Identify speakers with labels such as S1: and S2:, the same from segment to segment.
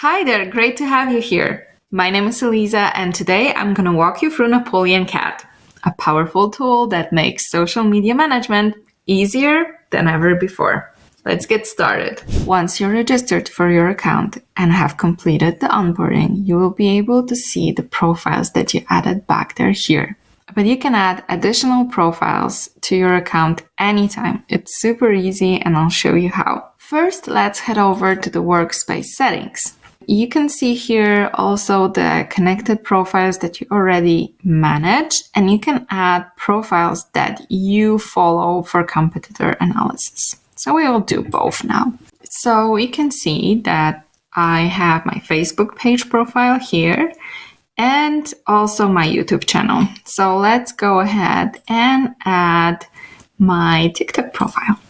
S1: Hi there, great to have you here. My name is Eliza, and today I'm going to walk you through NapoleonCat, a powerful tool that makes social media management easier than ever before. Let's get started. Once you're registered for your account and have completed the onboarding, you will be able to see the profiles that you added back there here. But you can add additional profiles to your account anytime. It's super easy, and I'll show you how. First, let's head over to the workspace settings. You can see here also the connected profiles that you already manage, and you can add profiles that you follow for competitor analysis. So we will do both now. So you can see that I have my Facebook page profile here and also my YouTube channel. So let's go ahead and add my TikTok profile.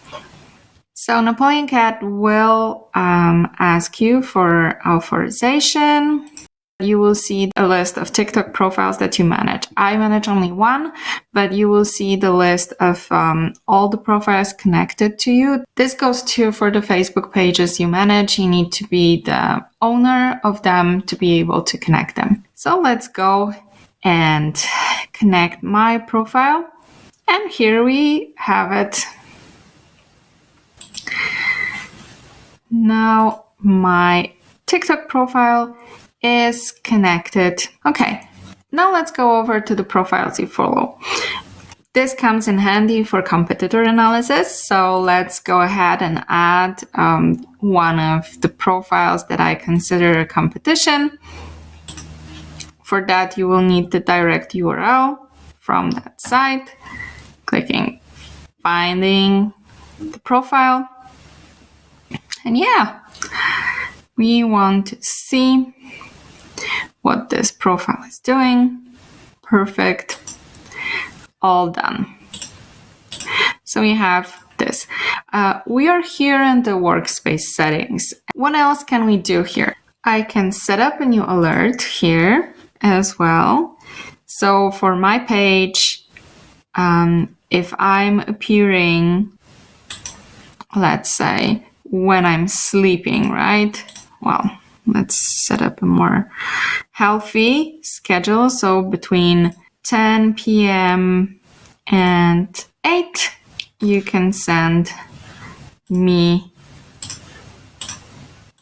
S1: So NapoleonCat will ask you for authorization. You will see a list of TikTok profiles that you manage. I manage only one, but you will see the list of all the profiles connected to you. This goes too for the Facebook pages you manage. You need to be the owner of them to be able to connect them. So let's go and connect my profile. And here we have it. Now my TikTok profile is connected. Okay, now let's go over to the profiles you follow. This comes in handy for competitor analysis. So let's go ahead and add one of the profiles that I consider a competition. For that, you will need the direct URL from that site, clicking finding the profile. And yeah, we want to see what this profile is doing. Perfect. All done. So we have this. We are here in the workspace settings. What else can we do here? I can set up a new alert here as well. So for my page, if I'm appearing, let's say, when I'm sleeping, right? Well, let's set up a more healthy schedule. So between 10 p.m. and 8, you can send me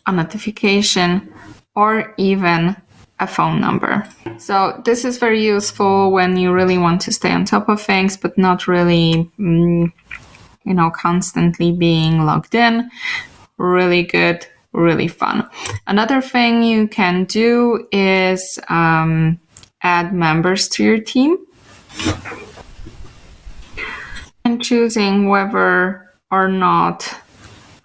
S1: a notification or even a phone number. So this is very useful when you really want to stay on top of things, but not really constantly being logged in. Really good, really fun. Another thing you can do is add members to your team and choosing whether or not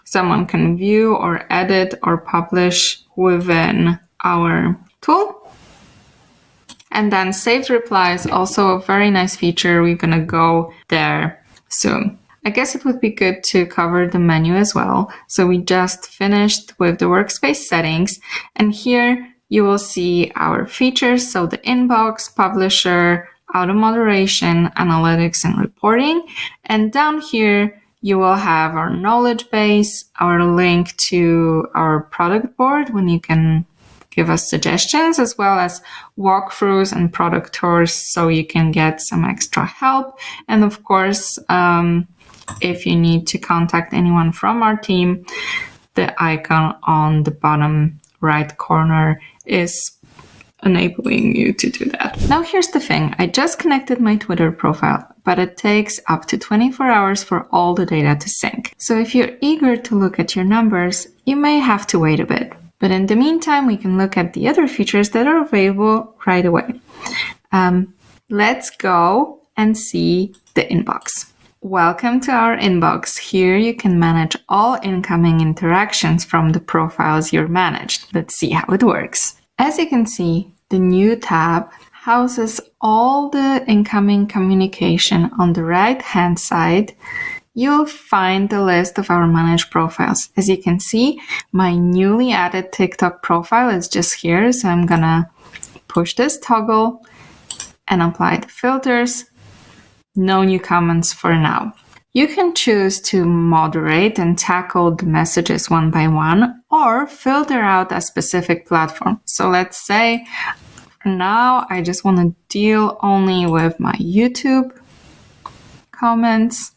S1: someone can view or edit or publish within our tool. And then saved replies, also a very nice feature. We're gonna go there soon. I guess it would be good to cover the menu as well. So we just finished with the workspace settings, and here you will see our features. So the inbox, publisher, auto moderation, analytics, and reporting. And down here, you will have our knowledge base, our link to our product board when you can give us suggestions, as well as walkthroughs and product tours so you can get some extra help. And of course, if you need to contact anyone from our team, the icon on the bottom right corner is enabling you to do that. Now here's the thing. I just connected my Twitter profile, but it takes up to 24 hours for all the data to sync. So if you're eager to look at your numbers, you may have to wait a bit. But in the meantime, we can look at the other features that are available right away. Let's go and see the inbox. Welcome to our inbox. Here you can manage all incoming interactions from the profiles you're managed. Let's see how it works. As you can see, the new tab houses all the incoming communication on the right-hand side. You'll find the list of our managed profiles. As you can see, my newly added TikTok profile is just here. So I'm gonna push this toggle and apply the filters. No new comments for now. You can choose to moderate and tackle the messages one by one or filter out a specific platform. So let's say now I just want to deal only with my YouTube comments,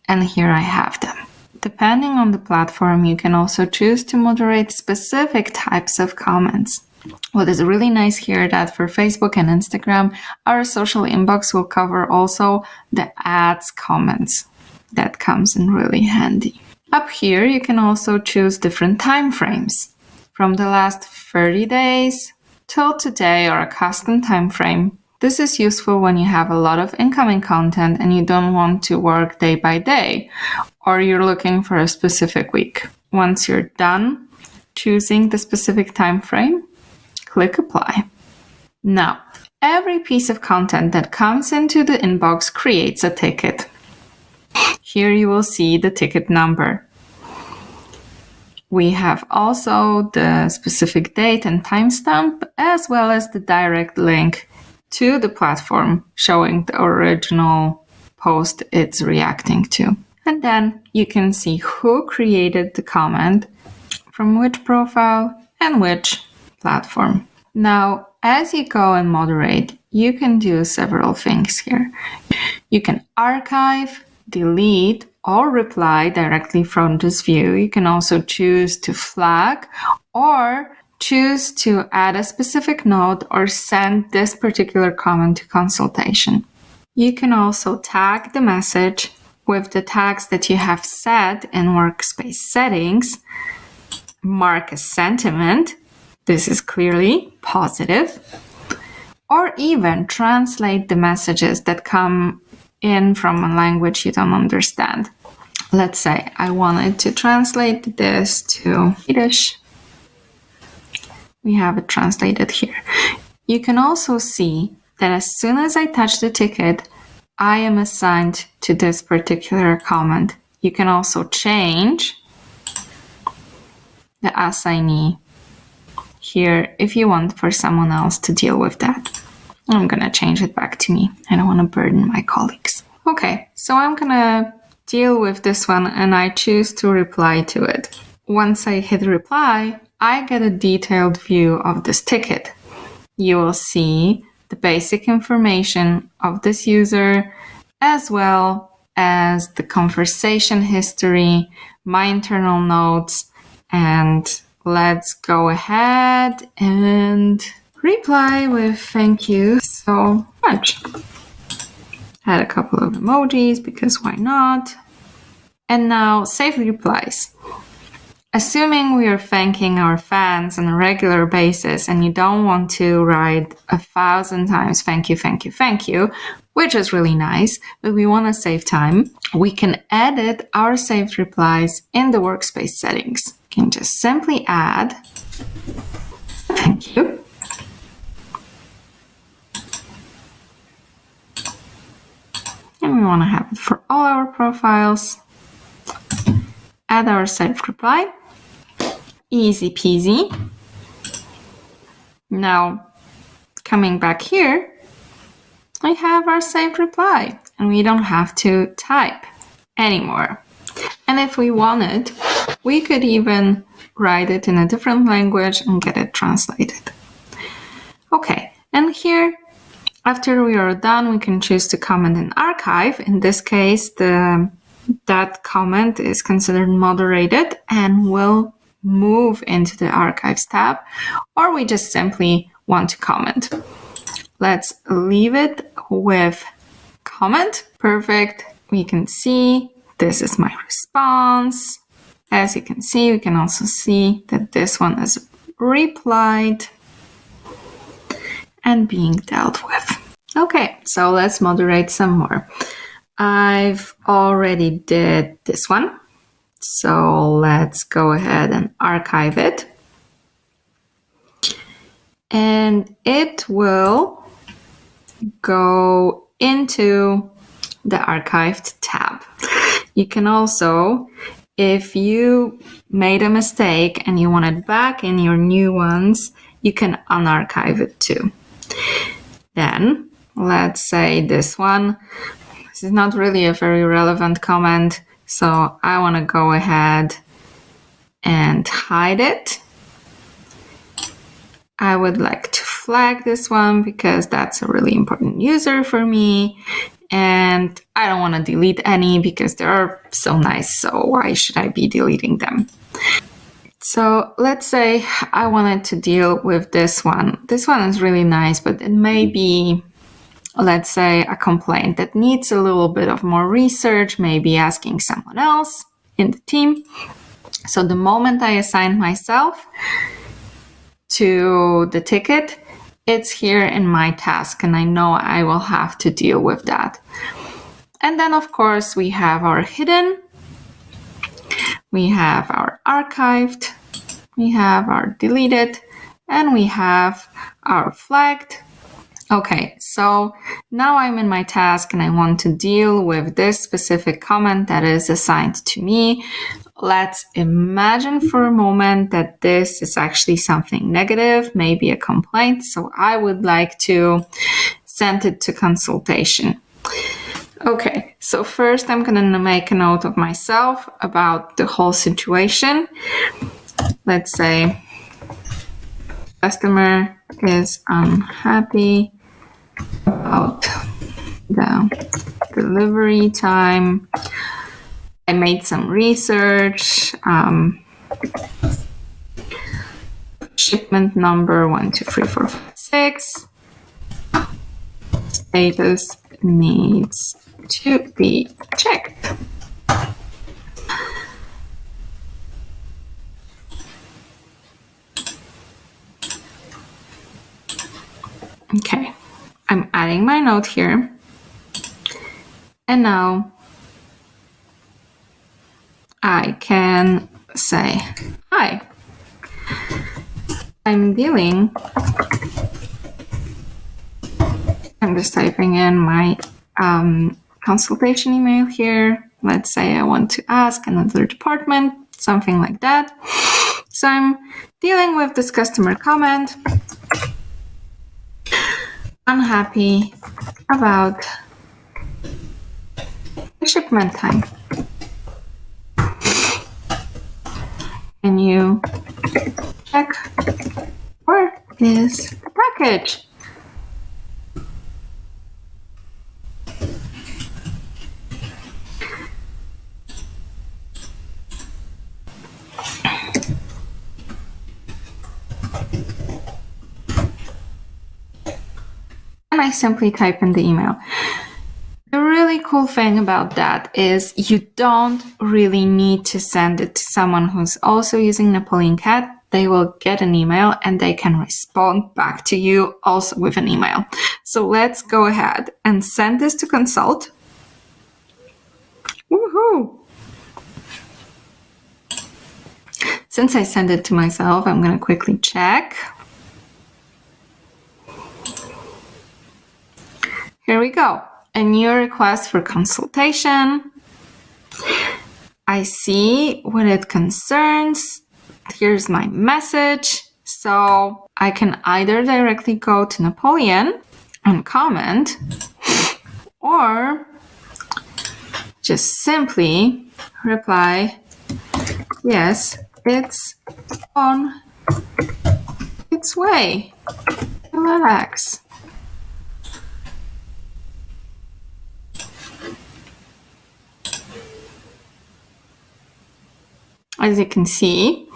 S1: and here I have them. Depending on the platform, you can also choose to moderate specific types of comments. What is really nice here that for Facebook and Instagram, our social inbox will cover also the ads comments. That comes in really handy. Up here, you can also choose different time frames. From the last 30 days till today or a custom time frame. This is useful when you have a lot of incoming content and you don't want to work day by day, or you're looking for a specific week. Once you're done choosing the specific time frame, click apply. Now, every piece of content that comes into the inbox creates a ticket. Here you will see the ticket number. We have also the specific date and timestamp, as well as the direct link to the platform showing the original post it's reacting to. And then you can see who created the comment, from which profile, and which platform. Now, as you go and moderate, you can do several things here. You can archive, delete, or reply directly from this view. You can also choose to flag or choose to add a specific note or send this particular comment to consultation. You can also tag the message with the tags that you have set in workspace settings, mark a sentiment, this is clearly positive, or even translate the messages that come in from a language you don't understand. Let's say I wanted to translate this to Yiddish. We have it translated here. You can also see that as soon as I touch the ticket, I am assigned to this particular comment. You can also change the assignee here if you want for someone else to deal with that. I'm going to change it back to me. I don't want to burden my colleagues. Okay, so I'm going to deal with this one and I choose to reply to it. Once I hit reply, I get a detailed view of this ticket. You will see the basic information of this user as well as the conversation history, my internal notes, and let's go ahead and reply with thank you so much. Add a couple of emojis because why not? And now save replies. Assuming we are thanking our fans on a regular basis and you don't want to write 1,000 times thank you, thank you, thank you, which is really nice, but we want to save time, we can edit our saved replies in the workspace settings. You can just simply add thank you. And we want to have it for all our profiles. Add our saved reply. Easy peasy. Now, coming back here, I have our saved reply and we don't have to type anymore. And if we wanted, we could even write it in a different language and get it translated. Okay, and here, after we are done, we can choose to comment and archive. In this case, that comment is considered moderated and will move into the archives tab, or we just simply want to comment. Let's leave it with comment. Perfect. We can see this is my response. As you can see, we can also see that this one is replied and being dealt with. Okay, so let's moderate some more. I've already did this one. So let's go ahead and archive it. And it will go into the archived tab. You can also, if you made a mistake and you want it back in your new ones, you can unarchive it too. Then let's say this one, this is not really a very relevant comment, so I want to go ahead and hide it. I would like to flag this one because that's a really important user for me. And I don't want to delete any because they're so nice. So why should I be deleting them? So let's say I wanted to deal with this one. This one is really nice, but it may be, let's say, a complaint that needs a little bit of more research, maybe asking someone else in the team. So the moment I assign myself to the ticket, it's here in my task, and I know I will have to deal with that. And then, of course, we have our hidden, we have our archived, we have our deleted, and we have our flagged. Okay, so now I'm in my task and I want to deal with this specific comment that is assigned to me. Let's imagine for a moment that this is actually something negative, maybe a complaint. So I would like to send it to consultation. Okay, so first I'm going to make a note of myself about the whole situation. Let's say customer is unhappy about the delivery time. I made some research. Shipment number 123456. Status needs to be checked. Okay, I'm adding my note here. And now I can say, hi, I'm just typing in my consultation email here. Let's say I want to ask another department, something like that. So I'm dealing with this customer comment. Unhappy about the shipment time. Can you check where is the package? And I simply type in the email. The really cool thing about that is you don't really need to send it to someone who's also using NapoleonCat. They will get an email and they can respond back to you also with an email. So let's go ahead and send this to consult. Woohoo! Since I send it to myself, I'm going to quickly check. Here we go. A new request for consultation. I see what it concerns. Here's my message. So I can either directly go to Napoleon and comment, or just simply reply, yes, it's on its way. Relax. As you can see,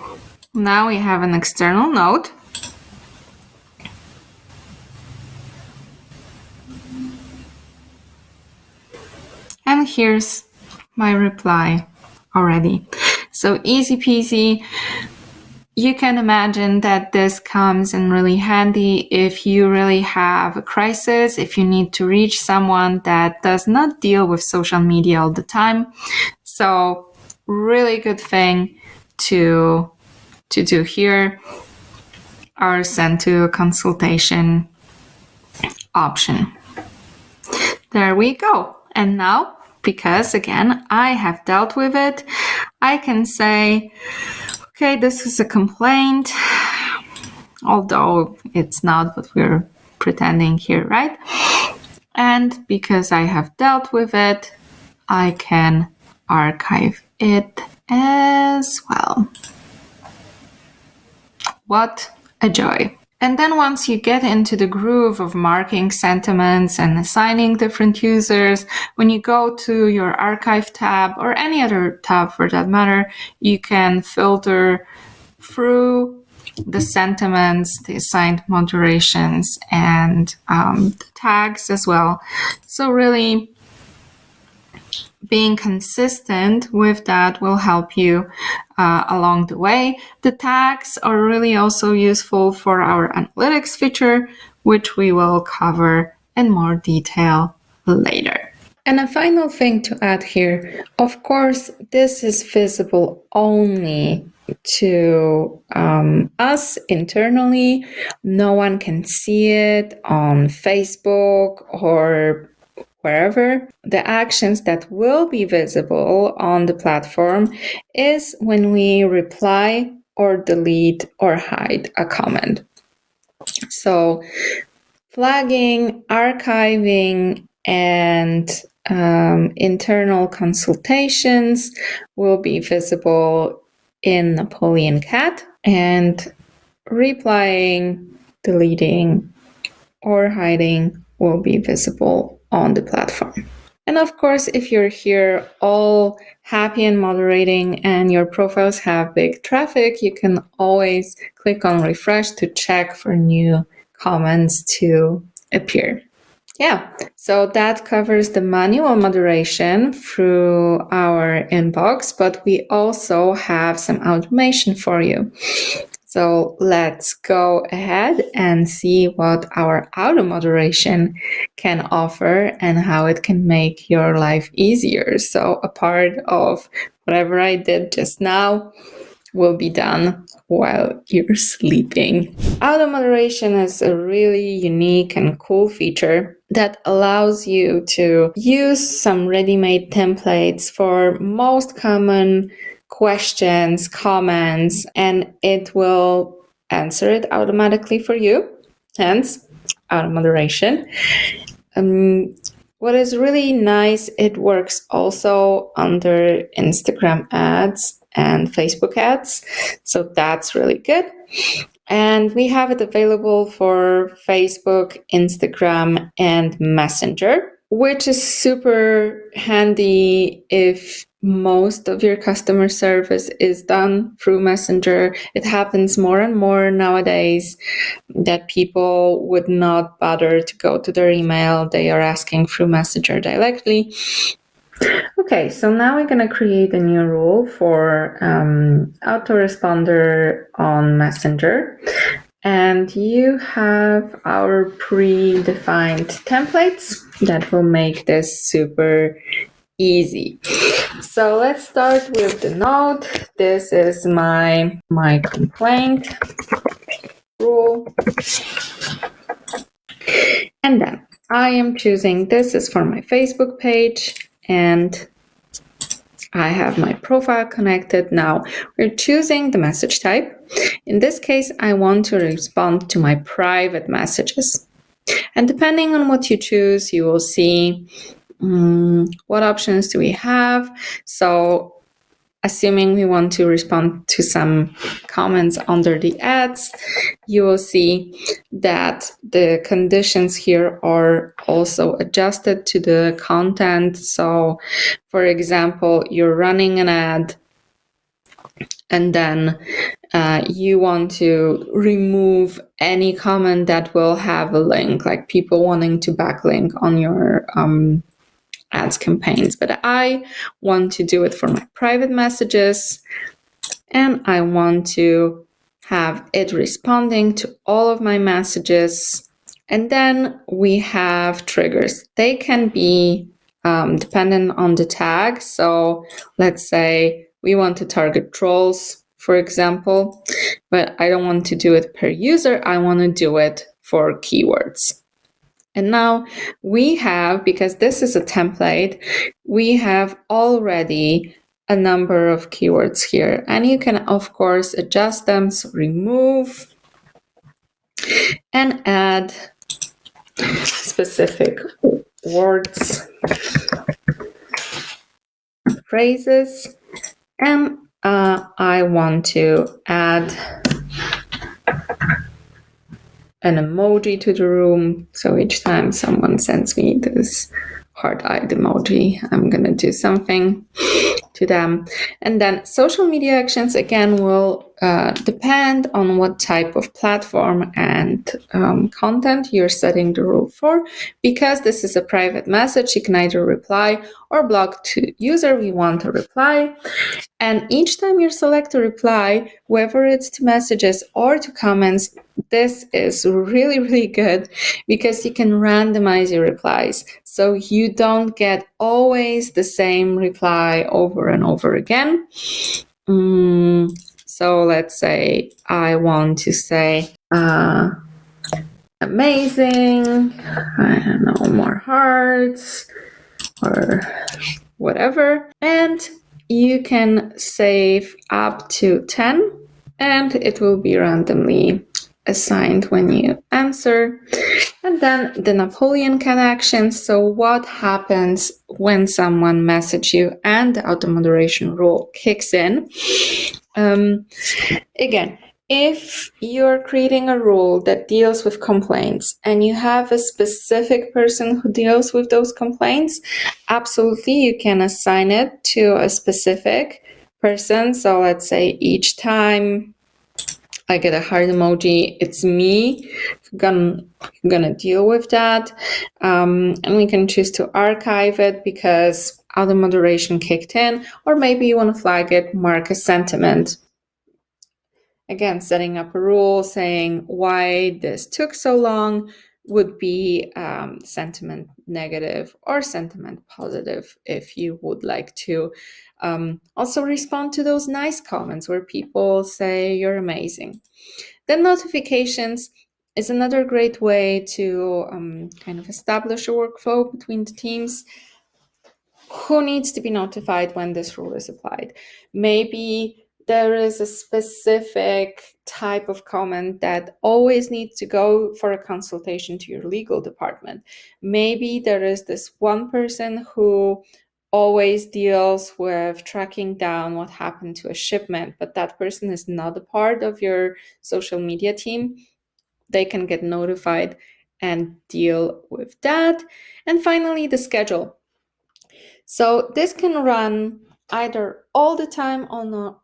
S1: now we have an external note. And here's my reply already. So easy peasy. You can imagine that this comes in really handy if you really have a crisis, if you need to reach someone that does not deal with social media all the time. So really good thing to do here, or send to a consultation option. There we go. And now, because again, I have dealt with it, I can say, okay, this is a complaint, although it's not what we're pretending here, right? And because I have dealt with it, I can archive it as well. What a joy. And then once you get into the groove of marking sentiments and assigning different users, when you go to your archive tab or any other tab for that matter, you can filter through the sentiments, the assigned moderations, and the tags as well. So really, being consistent with that will help you along the way. The tags are really also useful for our analytics feature, which we will cover in more detail later. And a final thing to add here, of course, this is visible only to us internally. No one can see it on Facebook or wherever. The actions that will be visible on the platform is when we reply or delete or hide a comment. So flagging, archiving, and internal consultations will be visible in NapoleonCat, and replying, deleting, or hiding will be visible on the platform. And of course, if you're here all happy and moderating and your profiles have big traffic, you can always click on refresh to check for new comments to appear. Yeah, so that covers the manual moderation through our inbox, but we also have some automation for you. So let's go ahead and see what our auto moderation can offer and how it can make your life easier. So a part of whatever I did just now will be done while you're sleeping. Auto moderation is a really unique and cool feature that allows you to use some ready-made templates for most common questions, comments, and it will answer it automatically for you, hence auto moderation. What is really nice, it works also under Instagram ads and Facebook ads, so that's really good. And we have it available for Facebook, Instagram, and Messenger, which is super handy if most of your customer service is done through Messenger. It happens more and more nowadays that people would not bother to go to their email. They are asking through Messenger directly. Okay, so now we're going to create a new rule for autoresponder on Messenger. And you have our predefined templates that will make this super easy. So let's start with the note. This is my complaint rule. And then I am choosing, this is for my Facebook page, and I have my profile connected. Now we're choosing the message type. In this case, I want to respond to my private messages. And depending on what you choose, you will see what options do we have. So assuming we want to respond to some comments under the ads, you will see that the conditions here are also adjusted to the content. So, for example, you're running an ad and then you want to remove any comment that will have a link, like people wanting to backlink on your ads campaigns, but I want to do it for my private messages, and I want to have it responding to all of my messages. And then we have triggers. They can be dependent on the tag. So let's say we want to target trolls, for example, but I don't want to do it per user. I want to do it for keywords. And now we have, because this is a template, we have already a number of keywords here. And you can, of course, adjust them, so remove and add specific words, phrases, and I want to add an emoji to the room. So each time someone sends me this heart-eyed emoji, I'm gonna do something to them. And then social media actions, again, will depend on what type of platform and content you're setting the rule for. Because this is a private message, you can either reply or block to user we want to reply. And each time you select a reply, whether it's to messages or to comments, this is really, really good because you can randomize your replies. So you don't get always the same reply over and over again. So let's say I want to say, amazing, I don't know, more hearts or whatever. And you can save up to 10 and it will be randomly assigned when you answer. And then the NapoleonCat action. So what happens when someone messages you and the auto moderation rule kicks in? Again, if you're creating a rule that deals with complaints and you have a specific person who deals with those complaints, absolutely you can assign it to a specific person. So let's say each time I get a heart emoji, it's me gonna deal with that. And we can choose to archive it because auto moderation kicked in, or maybe you want to flag it, mark a sentiment. Again, setting up a rule saying why this took so long would be sentiment negative or sentiment positive if you would like to also respond to those nice comments where people say you're amazing. Then notifications is another great way to kind of establish a workflow between the teams. Who needs to be notified when this rule is applied? Maybe there is a specific type of comment that always needs to go for a consultation to your legal department. Maybe there is this one person who always deals with tracking down what happened to a shipment, but that person is not a part of your social media team. They can get notified and deal with that. And finally, the schedule. So this can run either all the time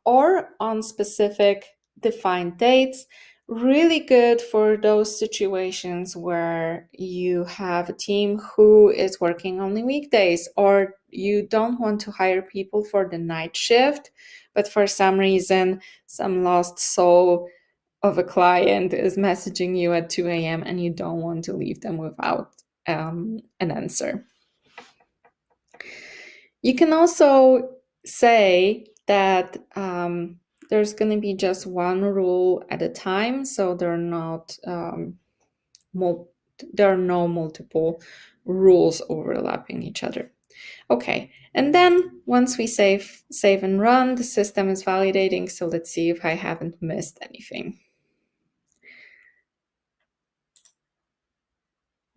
S1: or on specific defined dates. Really good for those situations where you have a team who is working only weekdays, or you don't want to hire people for the night shift, but for some reason, some lost soul of a client is messaging you at 2 a.m. and you don't want to leave them without an answer. You can also say that there's going to be just one rule at a time, so there are no multiple rules overlapping each other. Okay, and then once we save and run, the system is validating. So let's see if I haven't missed anything.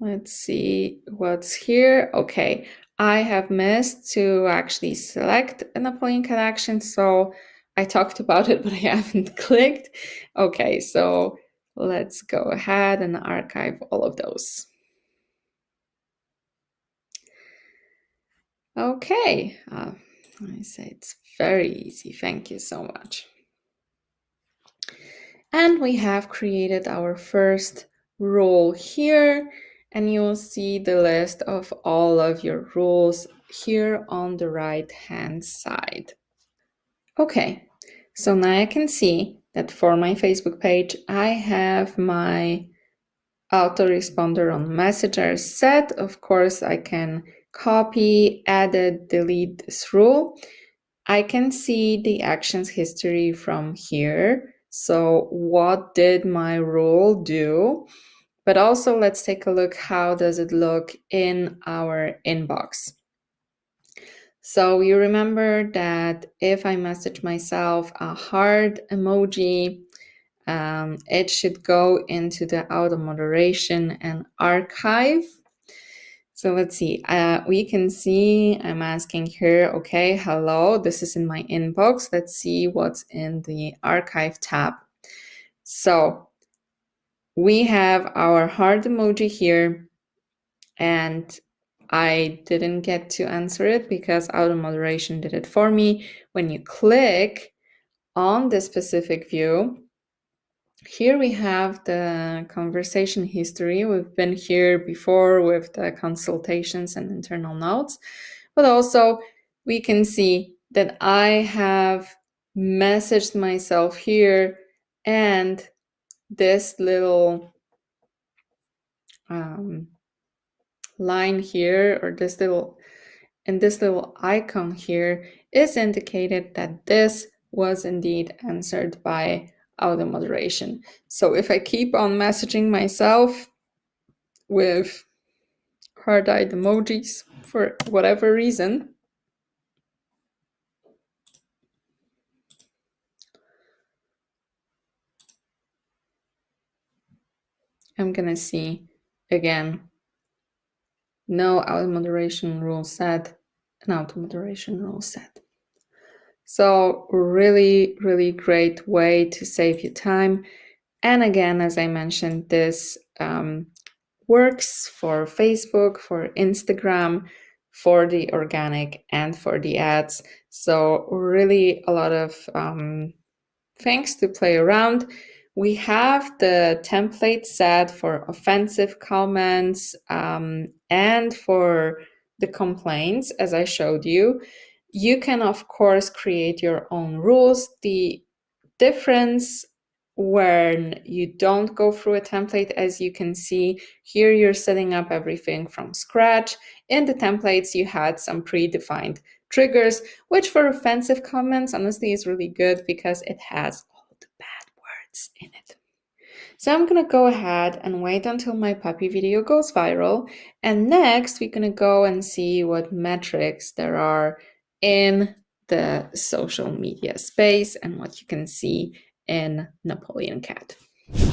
S1: Let's see what's here. Okay, I have missed to actually select a NapoleonCat action, so I talked about it, but I haven't clicked. Okay, so let's go ahead and archive all of those. Okay, I say it's very easy. Thank you so much. And we have created our first rule here, and you'll see the list of all of your rules here on the right hand side. Okay, so now I can see that for my Facebook page, I have my autoresponder on Messenger set. Of course, I can copy, edit, delete this rule. I can see the actions history from here. So what did my rule do? But also let's take a look, how does it look in our inbox? So you remember that if I message myself a heart emoji, it should go into the auto moderation and archive. So let's see. We can see I'm asking here, okay, hello, this is in my inbox. Let's see what's in the archive tab. So we have our heart emoji here, and I didn't get to answer it because auto moderation did it for me. When you click on the specific view, here we have the conversation history. We've been here before with the consultations and internal notes, but also we can see that I have messaged myself here, and this little line here, or this little icon here, is indicated that this was indeed answered by auto moderation. So if I keep on messaging myself with heart-eyed emojis for whatever reason, I'm gonna see again, no auto moderation rule set, an auto moderation rule set. So really, really great way to save you time. And again, as I mentioned, this works for Facebook, for Instagram, for the organic, and for the ads. So really a lot of things to play around. We have the template set for offensive comments and for the complaints, as I showed you. You can, of course, create your own rules. The difference when you don't go through a template, as you can see here, you're setting up everything from scratch. In the templates, you had some predefined triggers, which for offensive comments, honestly, is really good because it has all the bad words in it. So I'm gonna go ahead and wait until my puppy video goes viral. And next, we're gonna go and see what metrics there are in the social media space and what you can see in NapoleonCat.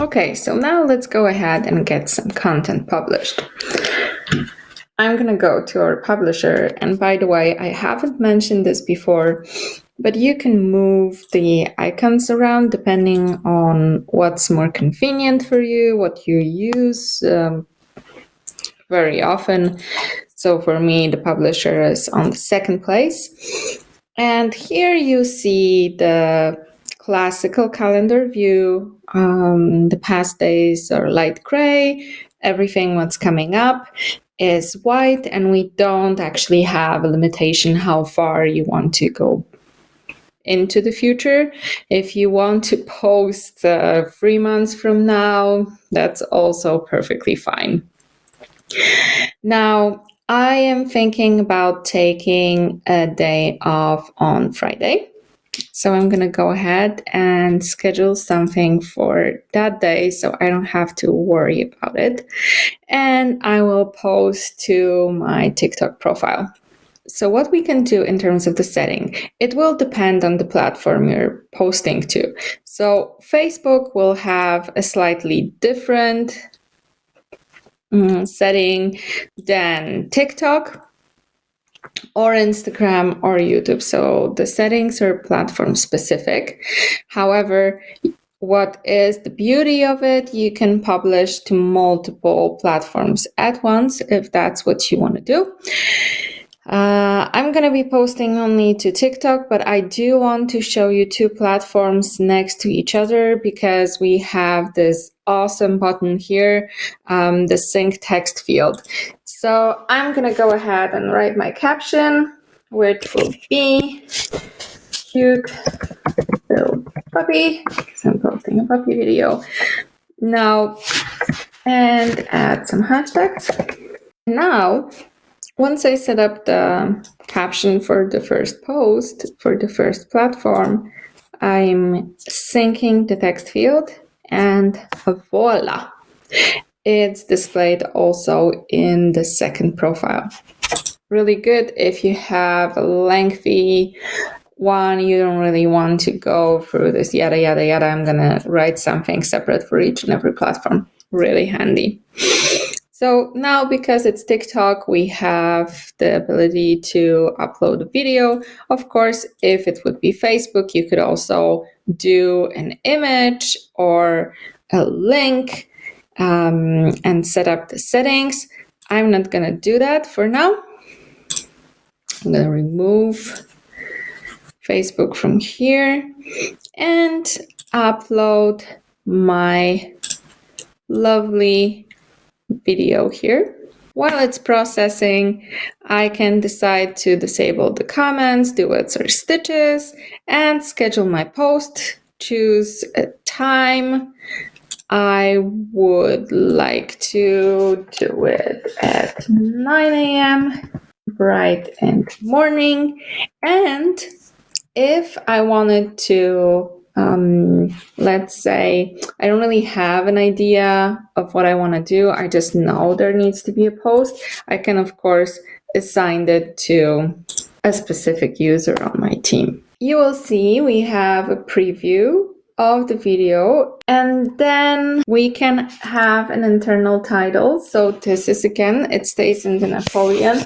S1: Okay, so now let's go ahead and get some content published. I'm going to go to our publisher, and by the way, I haven't mentioned this before, but you can move the icons around depending on what's more convenient for you, what you use very often. So for me, the publisher is on the second place. And here you see the classical calendar view. The past days are light gray. Everything what's coming up is white, and we don't actually have a limitation how far you want to go into the future. If you want to post 3 months from now, that's also perfectly fine. Now, I am thinking about taking a day off on Friday. So I'm going to go ahead and schedule something for that day so I don't have to worry about it. And I will post to my TikTok profile. So what we can do in terms of the setting, it will depend on the platform you're posting to. So Facebook will have a slightly different setting than TikTok or Instagram or YouTube. So the settings are platform specific. However, what is the beauty of it? You can publish to multiple platforms at once if that's what you want to do. I'm going to be posting only to TikTok, but I do want to show you 2 platforms next to each other because we have this awesome button here, the sync text field. So I'm going to go ahead and write my caption, which will be cute little puppy, because I'm posting a puppy video now, and add some hashtags. Now, once I set up the caption for the first post, for the first platform, I'm syncing the text field, and voila, it's displayed also in the second profile. Really good if you have a lengthy one, you don't really want to go through this yada, yada, yada. I'm going to write something separate for each and every platform. Really handy. So now, because it's TikTok, we have the ability to upload a video. Of course, if it would be Facebook, you could also do an image or a link and set up the settings. I'm not going to do that for now. I'm going to remove Facebook from here and upload my lovely video here. While it's processing, I can decide to disable the comments, duets or stitches, and schedule my post. Choose a time. I would like to do it at 9 a.m. bright and morning. And if I wanted to, let's say, I don't really have an idea of what I want to do, I just know there needs to be a post, I can, of course, assign it to a specific user on my team. You will see we have a preview of the video, and then we can have an internal title. So this is, again, it stays in the Napoleon.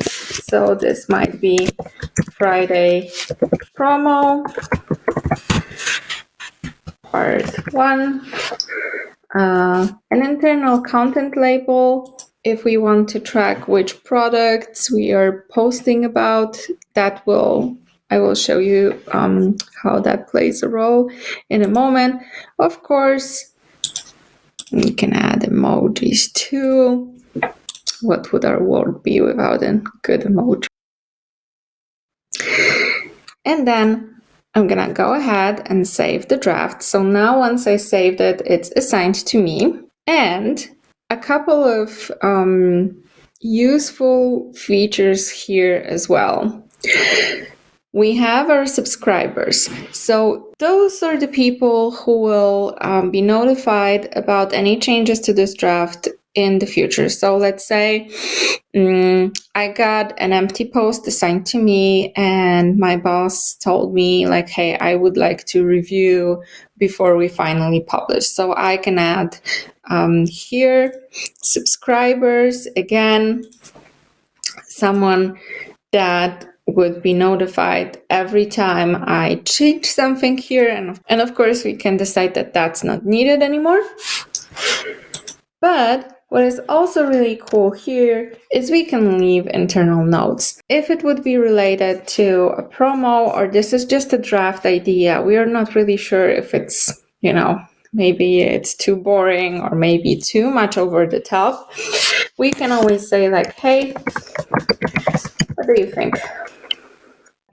S1: So this might be Friday promo part 1. An internal content label. If we want to track which products we are posting about, I will show you how that plays a role in a moment. Of course, we can add emojis too. What would our world be without a good emoji? And then I'm gonna go ahead and save the draft. So now once I saved it, it's assigned to me. And a couple of useful features here as well. We have our subscribers. So those are the people who will be notified about any changes to this draft in the future. So let's say I got an empty post assigned to me and my boss told me like, hey, I would like to review before we finally publish. So I can add here subscribers, again, someone that would be notified every time I change something here. And of course, we can decide that that's not needed anymore. But what is also really cool here is we can leave internal notes. If it would be related to a promo or this is just a draft idea, we are not really sure if it's, maybe it's too boring or maybe too much over the top. We can always say like, hey, what do you think?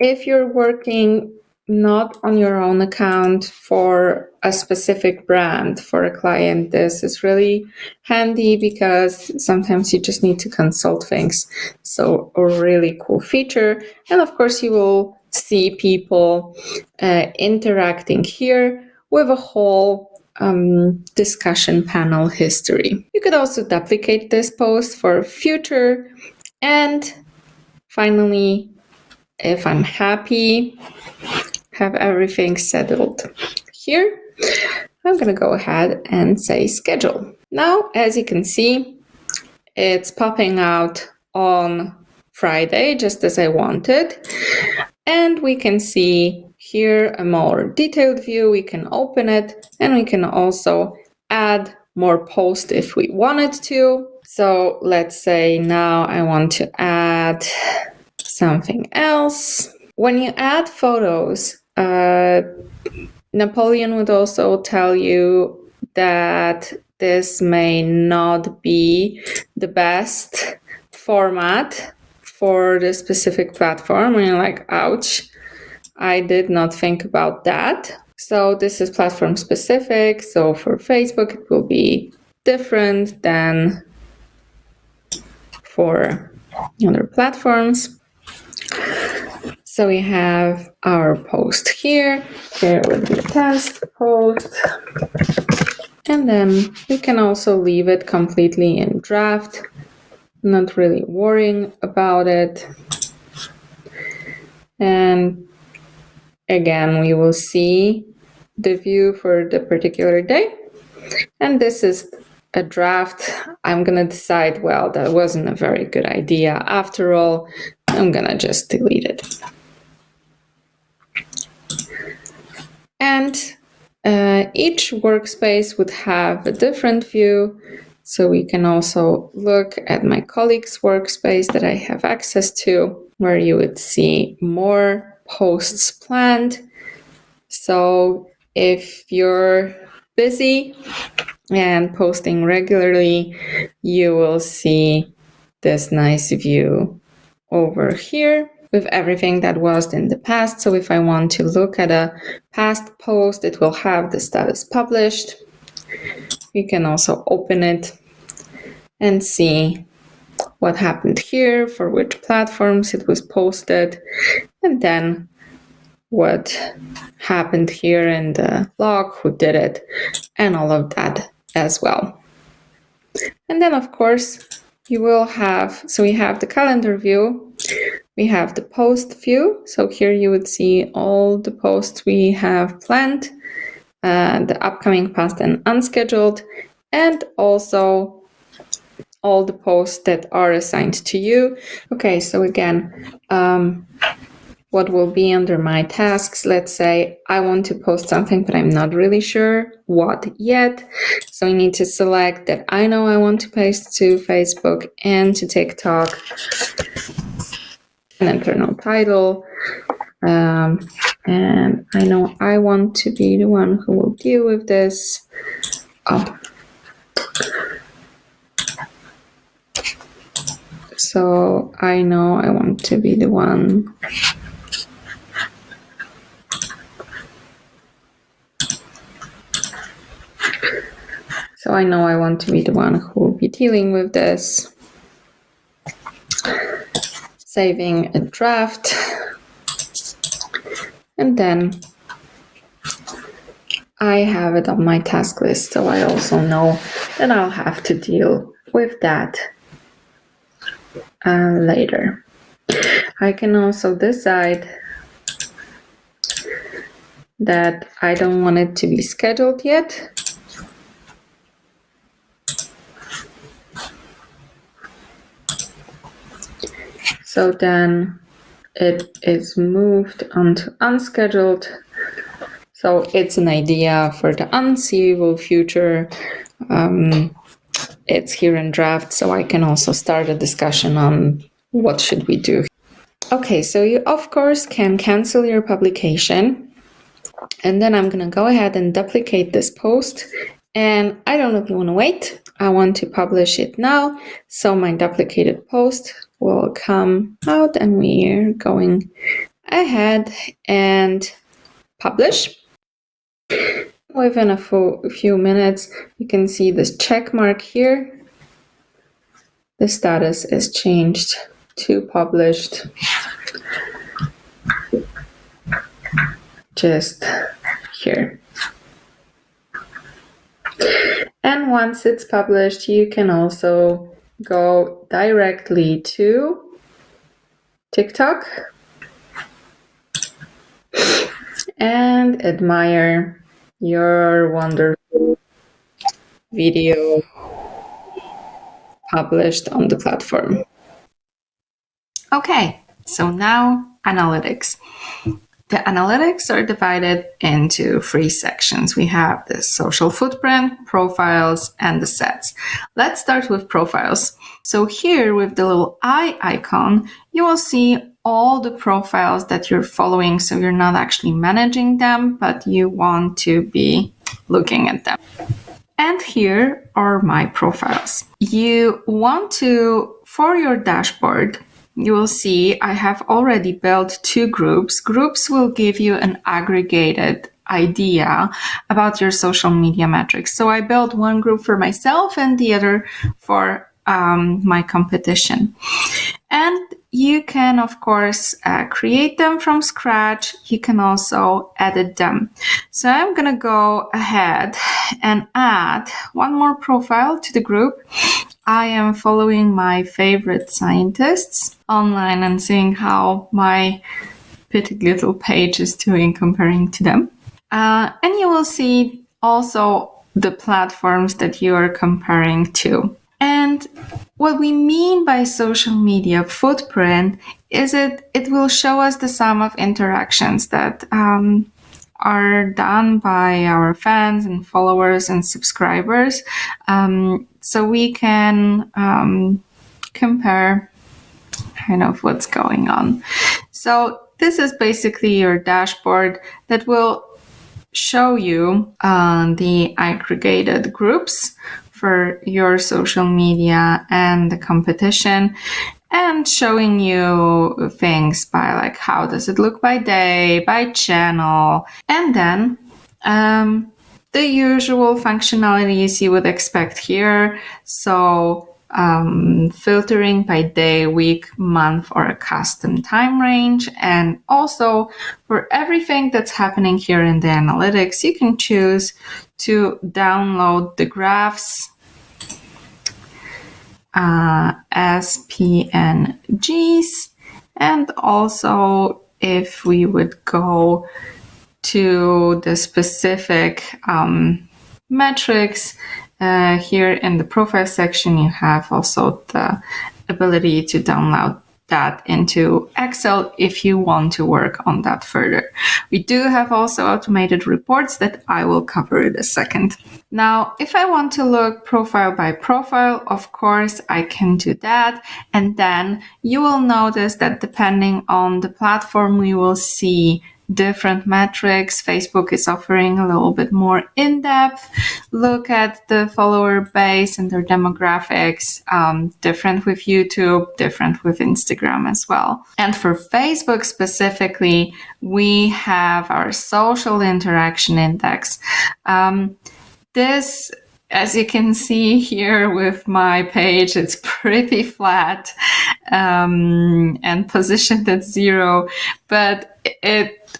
S1: If you're working not on your own account for a specific brand for a client, this is really handy because sometimes you just need to consult things. So a really cool feature. And of course, you will see people interacting here with a whole discussion panel history. You could also duplicate this post for future. And finally, if I'm happy, have everything settled here, I'm going to go ahead and say schedule. Now, as you can see, it's popping out on Friday, just as I wanted. And we can see here a more detailed view. We can open it and we can also add more posts if we wanted to. So let's say now I want to add something else. When you add photos, Napoleon would also tell you that this may not be the best format for the specific platform. And you're like, ouch, I did not think about that. So this is platform specific. So for Facebook, it will be different than for other platforms. So we have our post here. Here would be a test post. And then we can also leave it completely in draft, not really worrying about it. And again, we will see the view for the particular day. And this is a draft, I'm going to decide, well, that wasn't a very good idea. After all, I'm going to just delete it. And each workspace would have a different view. So we can also look at my colleague's workspace that I have access to, where you would see more posts planned. So if you're busy and posting regularly, you will see this nice view over here with everything that was in the past. So if I want to look at a past post, it will have the status published. You can also open it and see what happened here, for which platforms it was posted, and then what happened here in the log, who did it, and all of that as well. And then, of course, you will have, so we have the calendar view, we have the post view. So here you would see all the posts we have planned, the upcoming, past, and unscheduled, and also all the posts that are assigned to you. Okay, so again, what will be under my tasks? Let's say I want to post something, but I'm not really sure what yet. So I need to select that I know I want to post to Facebook and to TikTok, an internal title. And I know I want to be the one who will deal with this. So I know I want to be the one So I know I want to be the one who will be dealing with this. Saving a draft. And then I have it on my task list, so I also know that I'll have to deal with that later. I can also decide that I don't want it to be scheduled yet. So then it is moved onto unscheduled. So it's an idea for the unseeable future. It's here in draft, so I can also start a discussion on what should we do. Okay, so you of course can cancel your publication. And then I'm going to go ahead and duplicate this post. And I don't really want to wait. I want to publish it now. So my duplicated post will come out and we're going ahead and publish. Within a few minutes, you can see this check mark here. The status is changed to published. Just here. And once it's published, you can also go directly to TikTok and admire your wonderful video published on the platform. Okay, so now analytics. The analytics are divided into 3 sections. We have the social footprint, profiles, and the sets. Let's start with profiles. So here with the little eye icon, you will see all the profiles that you're following. So you're not actually managing them, but you want to be looking at them. And here are my profiles. You want to, for your dashboard, you will see I have already built 2 groups. Groups will give you an aggregated idea about your social media metrics. So I built one group for myself and the other for my competition. And you can, of course, create them from scratch. You can also edit them. So I'm going to go ahead and add one more profile to the group. I am following my favorite scientists online and seeing how my petty little page is doing comparing to them. And you will see also the platforms that you are comparing to. And what we mean by social media footprint is it will show us the sum of interactions that are done by our fans and followers and subscribers. So we can compare kind of what's going on. So this is basically your dashboard that will show you the aggregated groups for your social media and the competition, and showing you things by like how does it look by day, by channel, and then the usual functionalities you would expect here. So filtering by day, week, month, or a custom time range. And also for everything that's happening here in the analytics, you can choose to download the graphs as PNGs. And also if we would go to the specific metrics, here in the profile section, you have also the ability to download that into Excel if you want to work on that further. We do have also automated reports that I will cover in a second. Now, if I want to look profile by profile, of course, I can do that. And then you will notice that depending on the platform, we will see different metrics. Facebook is offering a little bit more in-depth look at the follower base and their demographics, different with YouTube, different with Instagram as well. And for Facebook specifically, we have our social interaction index. This, as you can see here with my page, it's pretty flat and positioned at 0, but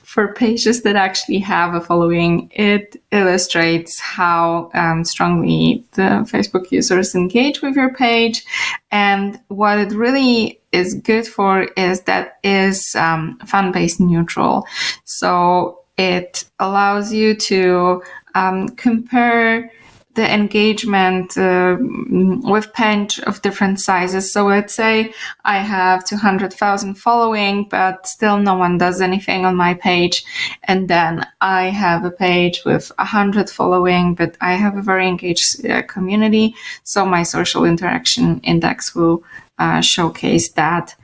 S1: for pages that actually have a following, it illustrates how strongly the Facebook users engage with your page. And what it really is good for is that is fan-based neutral. So it allows you to compare the engagement with page of different sizes. So let's say I have 200,000 following, but still no one does anything on my page. And then I have a page with 100 following, but I have a very engaged community. So my social interaction index will showcase that.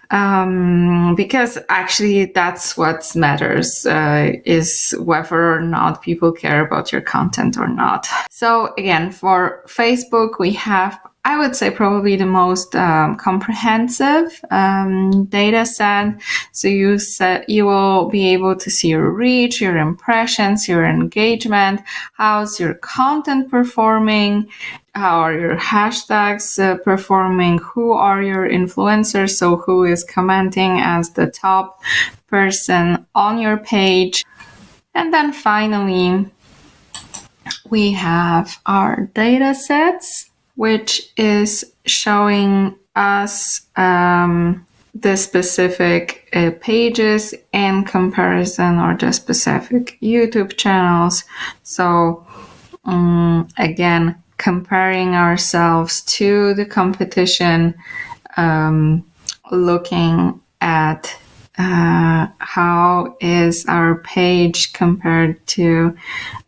S1: Because actually that's what matters, is whether or not people care about your content or not. So again, for Facebook, we have, I would say, probably the most comprehensive data set. So you will be able to see your reach, your impressions, your engagement, how's your content performing, how are your hashtags performing, who are your influencers, so who is commenting as the top person on your page. And then finally, we have our data sets, which is showing us the specific pages in comparison, or the specific YouTube channels. So again, comparing ourselves to the competition, looking at how is our page compared to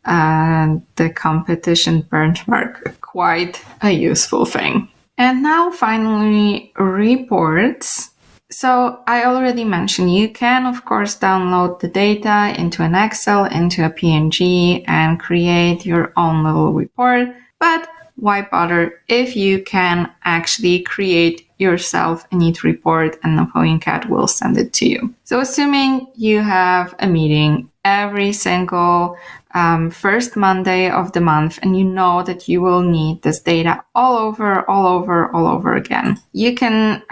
S1: the competition benchmark. Quite a useful thing. And now finally, reports. So I already mentioned you can, of course, download the data into an Excel, into a PNG, and create your own little report. But why bother if you can actually create yourself a neat report and NapoleonCat will send it to you. So assuming you have a meeting every single first Monday of the month, and you know that you will need this data all over again, you can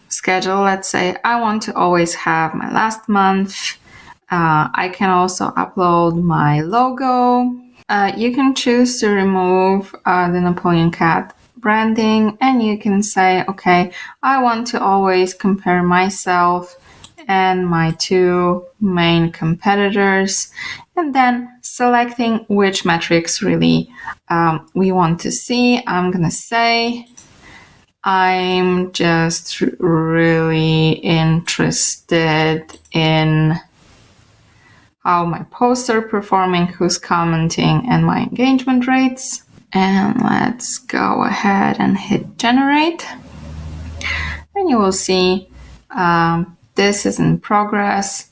S1: schedule, let's say, I want to always have my last month. I can also upload my logo. You can choose to remove the NapoleonCat branding, and you can say, okay, I want to always compare myself and my two main competitors, and then selecting which metrics really we want to see. I'm going to say I'm just really interested in how my posts are performing, who's commenting, and my engagement rates. And let's go ahead and hit generate. And you will see this is in progress.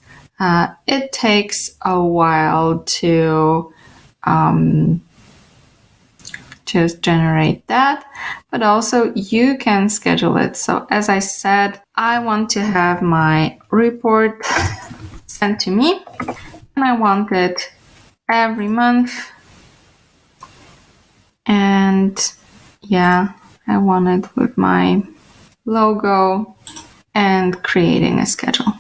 S1: It takes a while to just generate that, but also you can schedule it. So as I said, I want to have my report sent to me, and I want it every month. And yeah, I want it with my logo and creating a schedule.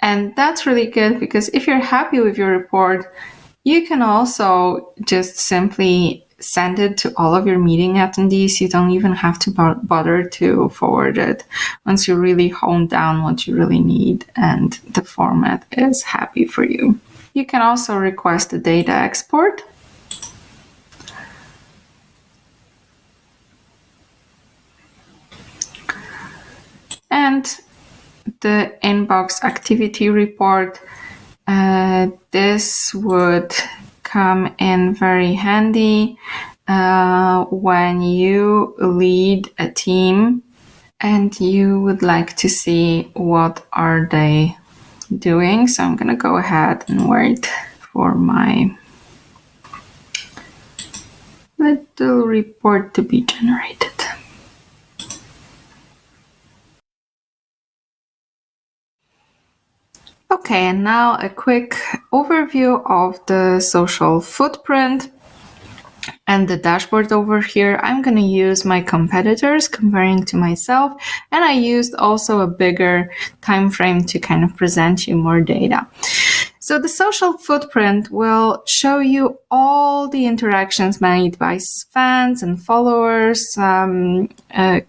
S1: And that's really good because if you're happy with your report, you can also just simply send it to all of your meeting attendees. You don't even have to bother to forward it once you really hone down what you really need and the format is happy for you. You can also request a data export. And the inbox activity report, this would come in very handy when you lead a team and you would like to see what are they doing. So I'm going to go ahead and wait for my little report to be generated. Okay, and now a quick overview of the social footprint and the dashboard over here. I'm going to use my competitors comparing to myself, and I used also a bigger time frame to kind of present you more data. So the social footprint will show you all the interactions made by fans and followers,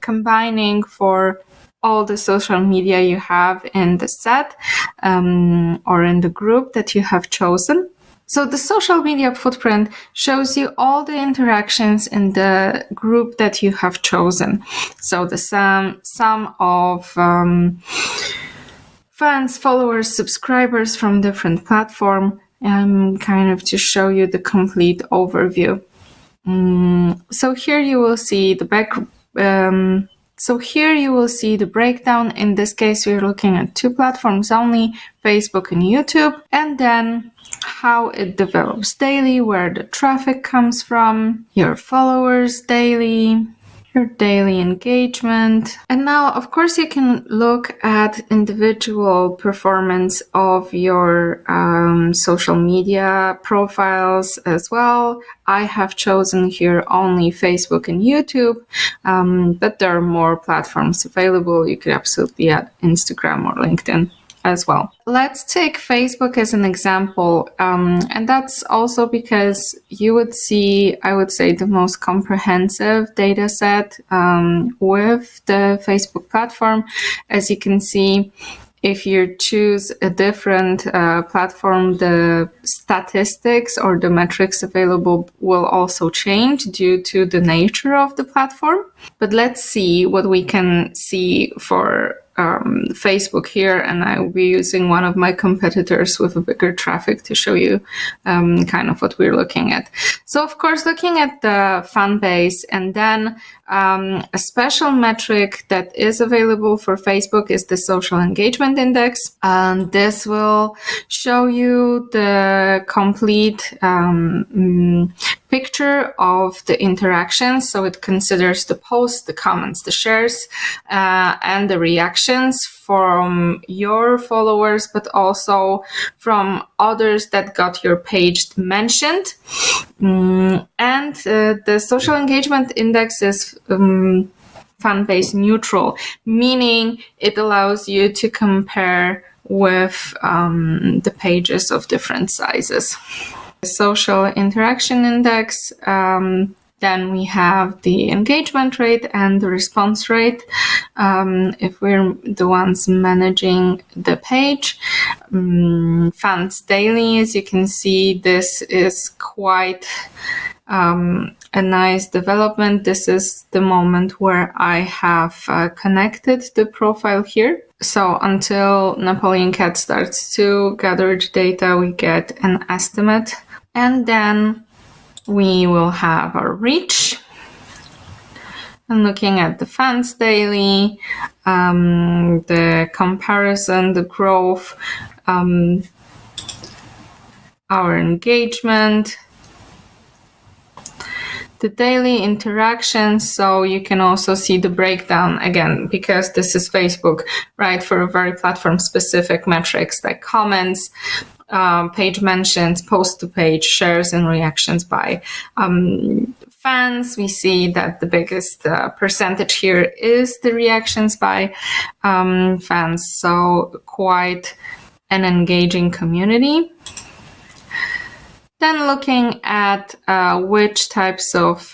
S1: combining for all the social media you have in the set or in the group that you have chosen. So the social media footprint shows you all the interactions in the group that you have chosen. So the sum of fans, followers, subscribers from different platforms, kind of to show you the complete overview. So here you will see the breakdown. In this case, we're looking at 2 platforms only, Facebook and YouTube, and then how it develops daily, where the traffic comes from, your followers daily, your daily engagement. And now, of course, you can look at individual performance of your social media profiles as well. I have chosen here only Facebook and YouTube, but there are more platforms available. You could absolutely add Instagram or LinkedIn as well. Let's take Facebook as an example, and that's also because you would see, I would say, the most comprehensive data set with the Facebook platform. As you can see, if you choose a different platform, the statistics or the metrics available will also change due to the nature of the platform. But let's see what we can see for Facebook here, and I will be using one of my competitors with a bigger traffic to show you kind of what we're looking at. So of course, looking at the fan base, and then a special metric that is available for Facebook is the social engagement index. And this will show you the complete picture of the interactions. So it considers the posts, the comments, the shares, and the reactions from your followers, but also from others that got your page mentioned. And the social engagement index is fan base neutral, meaning it allows you to compare with the pages of different sizes. The social interaction index Then we have the engagement rate and the response rate. If we're the ones managing the page, fans daily, as you can see, this is quite a nice development. This is the moment where I have connected the profile here. So until NapoleonCat starts to gather the data, we get an estimate. And then we will have our reach. And looking at the fans daily, the comparison, the growth, our engagement, the daily interactions. So you can also see the breakdown again, because this is Facebook, right? For very platform specific metrics like comments, page mentions, post to page, shares and reactions by fans. We see that the biggest percentage here is the reactions by fans. So quite an engaging community. Then looking at which types of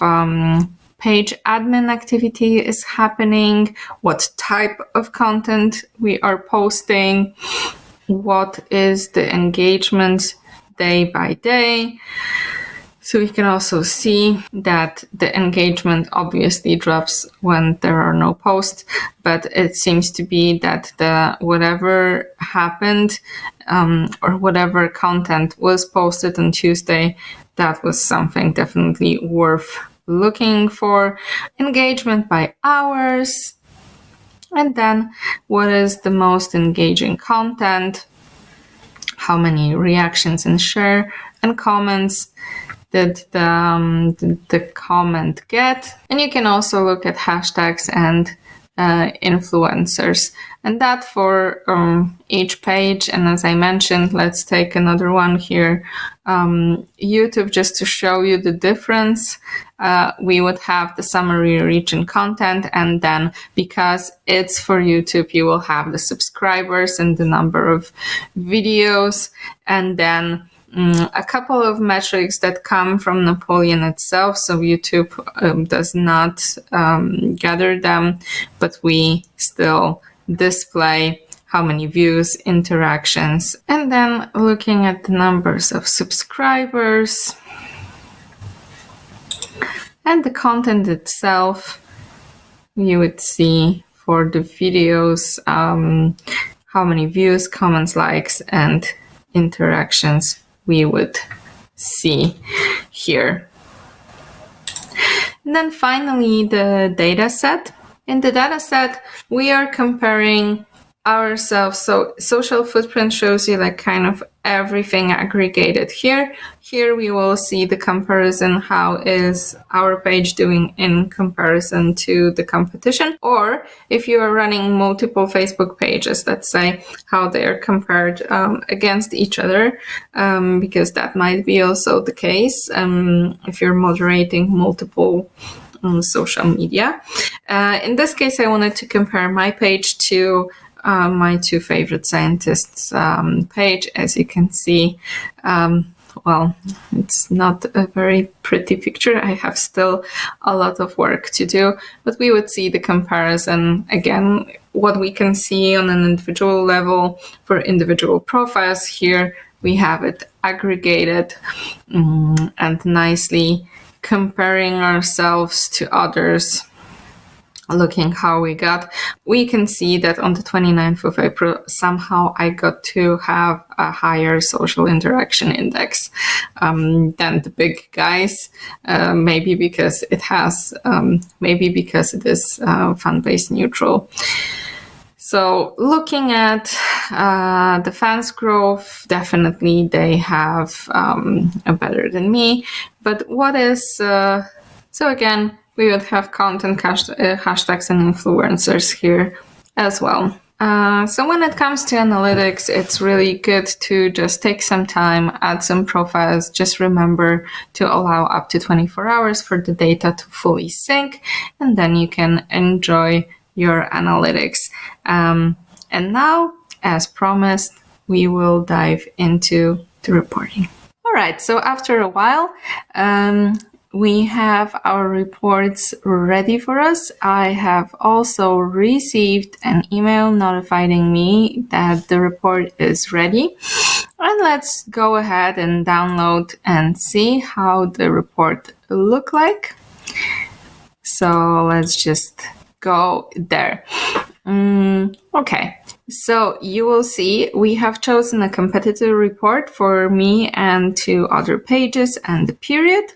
S1: page admin activity is happening, what type of content we are posting, what is the engagement day by day. So we can also see that the engagement obviously drops when there are no posts, but it seems to be that the whatever happened or whatever content was posted on Tuesday, that was something definitely worth looking for. Engagement by hours, and then what is the most engaging content, how many reactions and share and comments did the comment get. And you can also look at hashtags and influencers, and that for each page. And as I mentioned, let's take another one here, YouTube, just to show you the difference. We would have the summary, reach and content, and then because it's for YouTube, you will have the subscribers and the number of videos, and then a couple of metrics that come from Napoleon itself. So YouTube does not gather them, but we still display how many views, interactions, and then looking at the numbers of subscribers and the content itself, you would see for the videos how many views, comments, likes, and interactions we would see here. And then finally, the data set. In the data set, we are comparing ourselves. So social footprint shows you like kind of everything aggregated here. Here we will see the comparison, how is our page doing in comparison to the competition, or if you are running multiple Facebook pages, let's say how they are compared against each other, because that might be also the case if you're moderating multiple social media. In this case, I wanted to compare my page to my two favorite scientists page. As you can see, well, it's not a very pretty picture. I have still a lot of work to do, but we would see the comparison again, what we can see on an individual level for individual profiles. Here we have it aggregated and nicely comparing ourselves to others. Looking how we got, we can see that on the 29th of April, somehow I got to have a higher social interaction index than the big guys. Maybe because it has, maybe because it is fan-based neutral. So looking at the fans growth, definitely they have a better than me. But what is, so again, we would have content hashtags and influencers here as well. So when it comes to analytics, it's really good to just take some time, add some profiles. Just remember to allow up to 24 hours for the data to fully sync, and then you can enjoy your analytics. And now, as promised, we will dive into the reporting. All right, so after a while, we have our reports ready for us. I have also received an email notifying me that the report is ready. And let's go ahead and download and see how the report look like. So let's just go there. Okay, so you will see we have chosen a competitor report for me and 2 other pages and the period,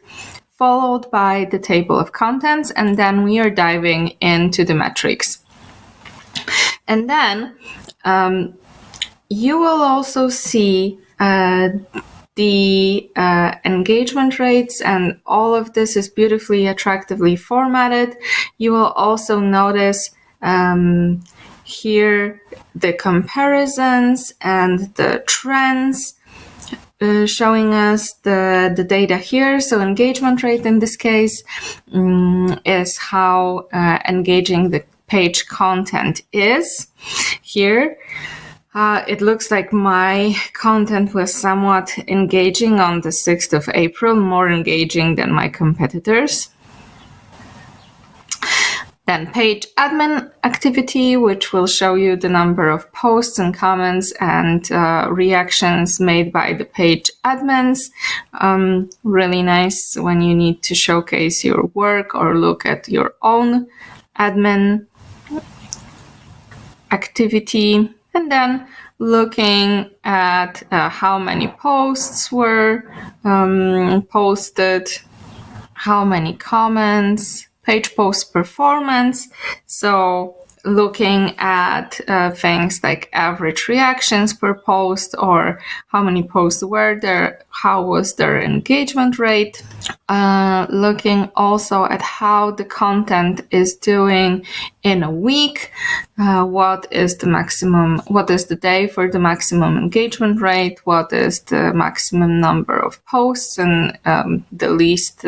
S1: followed by the table of contents, and then we are diving into the metrics. And then you will also see the engagement rates, and all of this is beautifully, attractively formatted. You will also notice here the comparisons and the trends showing us the data here. So engagement rate in this case is how engaging the page content is. Here it looks like my content was somewhat engaging on the 6th of April, more engaging than my competitors. Then page admin activity, which will show you the number of posts and comments and reactions made by the page admins. Really nice when you need to showcase your work or look at your own admin activity. And then looking at how many posts were posted, how many comments, page post performance. So looking at things like average reactions per post, or how many posts were there, how was their engagement rate. Looking also at how the content is doing in a week, what is the day for the maximum engagement rate, what is the maximum number of posts, and the least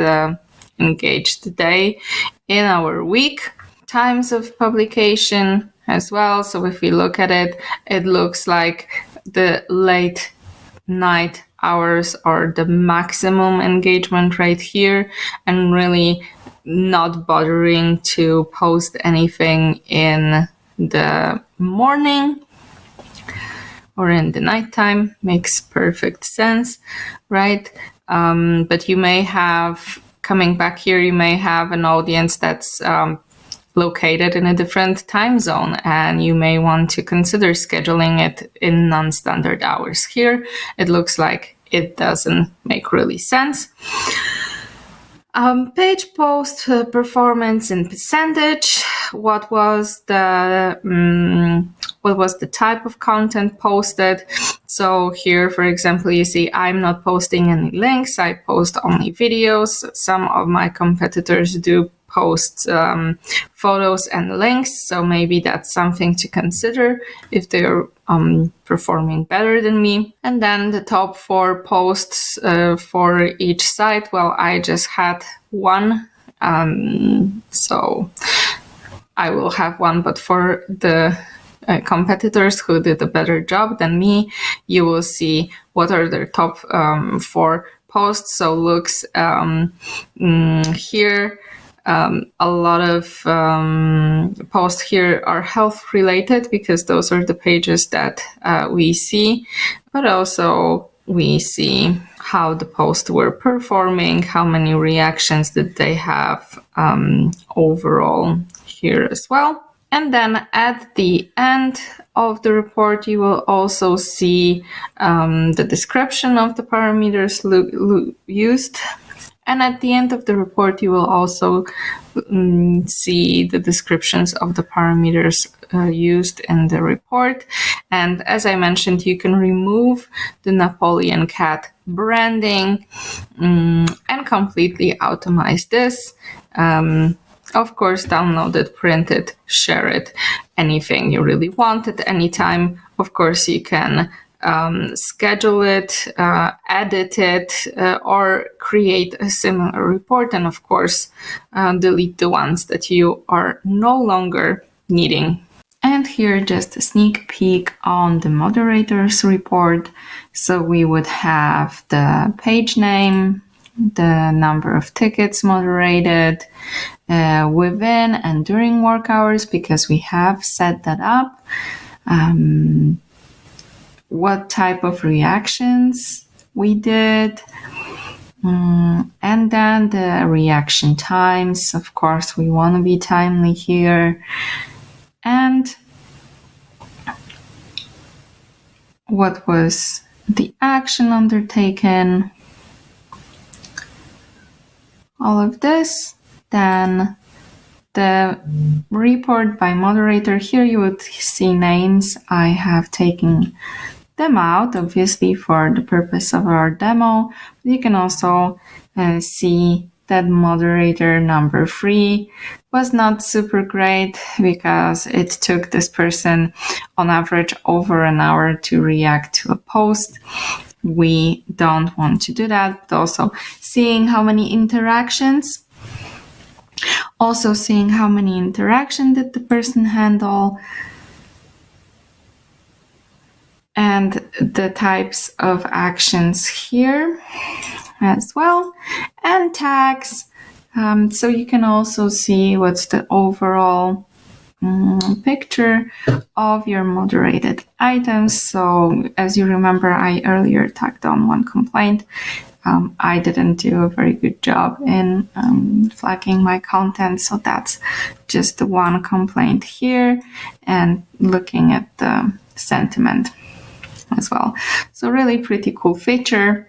S1: engaged day in our week. Times of publication as well. So if we look at it, it looks like the late night hours are the maximum engagement rate here, and really not bothering to post anything in the morning or in the nighttime. Makes perfect sense, right? But you may have, coming back here, you may have an audience that's located in a different time zone, and you may want to consider scheduling it in non-standard hours. Here, it looks like it doesn't make really sense. Page post performance in percentage. What was the type of content posted? So here, for example, you see I'm not posting any links. I post only videos. Some of my competitors do post photos and links, so maybe that's something to consider if they're performing better than me. And then the top 4 posts for each site. Well, I just had one, so I will have one, but for the competitors who did a better job than me, you will see what are their top 4 posts. So looks here, a lot of posts here are health related, because those are the pages that we see, but also we see how the posts were performing, how many reactions did they have overall here as well. And then at the end of the report, you will also see the description of the parameters used. And at the end of the report, you will also see the descriptions of the parameters used in the report. And as I mentioned, you can remove the NapoleonCat branding and completely automate this. Of course, download it, print it, share it, anything you really want at any time. Of course, you can schedule it, edit it, or create a similar report, and of course delete the ones that you are no longer needing. And here just a sneak peek on the moderators report. So we would have the page name, the number of tickets moderated within and during work hours, because we have set that up. What type of reactions we did. And then the reaction times. Of course, we want to be timely here. And what was the action undertaken? All of this. Then the report by moderator. Here you would see names. I have taken them out, obviously, for the purpose of our demo. But you can also see that moderator number 3 was not super great, because it took this person on average over an hour to react to a post. We don't want to do that. But also seeing how many interactions. Also seeing how many interactions did the person handle. And the types of actions here as well. And tags. So you can also see what's the overall picture of your moderated items. So as you remember, I earlier tagged on one complaint. I didn't do a very good job in flagging my content. So that's just the one complaint here, and looking at the sentiment as well. So really pretty cool feature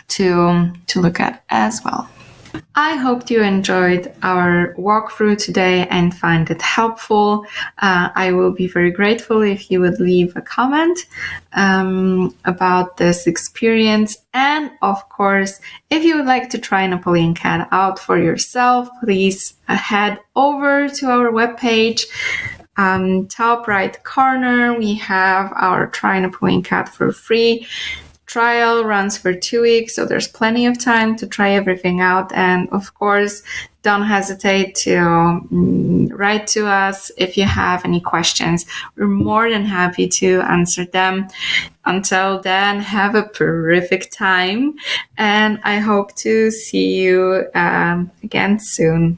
S1: to look at as well. I hope you enjoyed our walkthrough today and find it helpful. I will be very grateful if you would leave a comment about this experience. And of course, if you would like to try NapoleonCat out for yourself, please head over to our webpage. Top right corner, we have our Try NapoleonCat for free. Trial runs for 2 weeks, so there's plenty of time to try everything out. And of course, don't hesitate to write to us if you have any questions. We're more than happy to answer them. Until then, have a terrific time, and I hope to see you again soon.